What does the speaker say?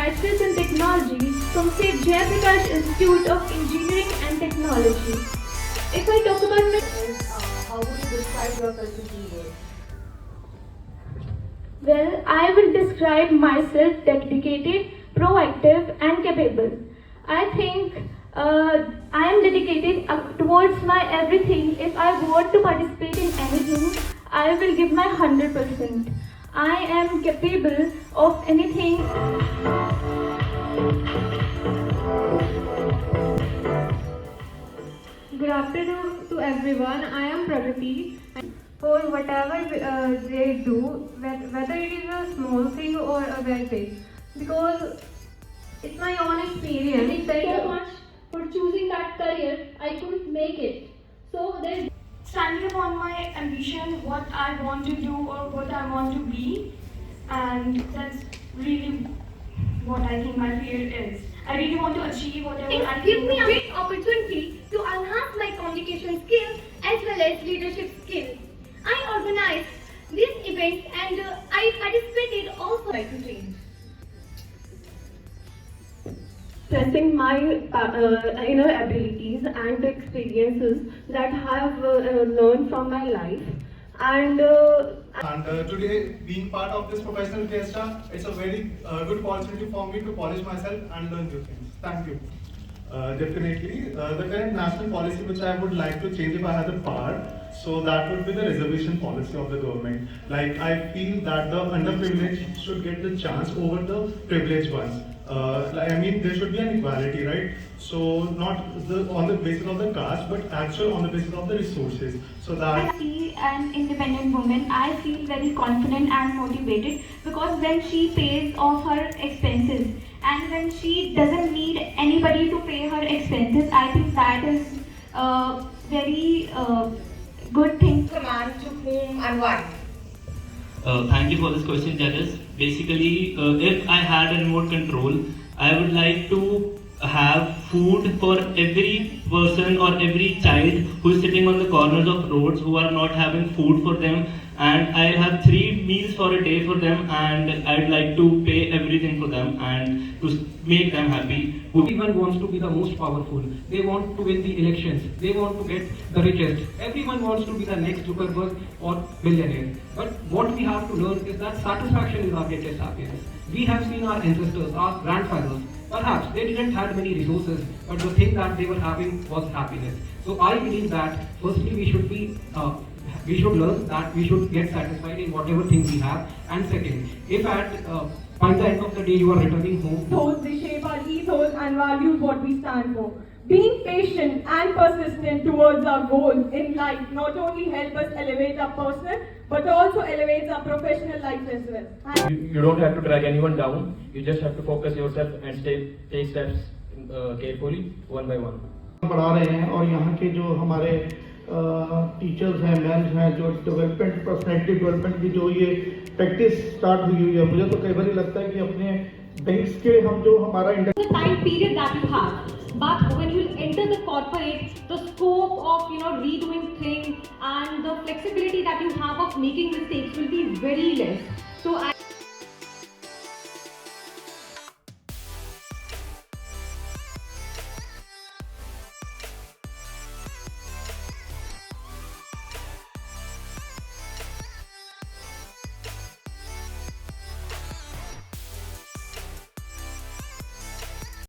Bachelor's in Technology from St. Jayaprakash Institute of Engineering and Technology. If I talk about my How would you describe yourself in 3 words? well, I will describe myself dedicated, proactive, and capable. I think I am dedicated towards my everything. If I want to participate in anything, I will give my 100%. I am capable of anything. Good afternoon to everyone. I am Pragati. For whatever they do, whether it is a small thing or a very big, because it's my own experience. Thank you so much for choosing that career. I couldn't make it. So there's standing upon my ambition, what I want to do or what I want to be, and that's really what I think my field is. I really want to achieve whatever I Give me a think. great opportunity to enhance my communication skills as well as leadership skills. I organized these events and I participated also. Like to change. Expressing my inner abilities and experiences that I have learned from my life. And today, being part of this professional fiesta, it's a very good opportunity for me to polish myself and learn new things. Thank you. Definitely. The current national policy which I would like to change if I had the power, so that would be the reservation policy of the government. Like, I feel that the underprivileged should get the chance over the privileged ones. There should be an equality, right? So not on the basis of the caste, but actual on the basis of the resources. So that I see an independent woman, I feel very confident and motivated because when she pays off her expenses and when she doesn't need anybody to pay her expenses, I think that is a very good thing. Command to whom and why? Thank you for this question, judges. Basically, if I had a remote control, I would like to have food for every person or every child who is sitting on the corners of roads who are not having food for them, and I'll have 3 meals for a day for them, and I'd like to pay everything for them and to make them happy. Everyone wants to be the most powerful. They want to win the elections. They want to get the richest. Everyone wants to be the next Zuckerberg or millionaire. But what we have to learn is that satisfaction is our greatest happiness. We have seen our ancestors, our grandfathers. Perhaps they didn't have many resources, but the thing that they were having was happiness. So I believe that firstly we should learn that we should get satisfied in whatever thing we have. And second, if by the end of the day you are returning home, Those they shape our ethos and values what we stand for. Being patient and persistent towards our goals in life not only help us elevate our personal but also elevates our professional life as well. You don't have to drag anyone down. You just have to focus yourself and take steps carefully, one by one. पढ़ा रहे हैं और यहाँ के जो हमारे teachers हैं, ma'am's हैं, जो डेवलपमेंट पर्सनैलिटी डेवलपमेंट की जो ये प्रैक्टिस स्टार्ट हुई है, मुझे तो कई बार लगता है कि अपने बैंक्स के हम जो हमारा The time period that you have, but when you enter the corporate, the scope of redoing things and the flexibility that you have of making mistakes will be very less. So I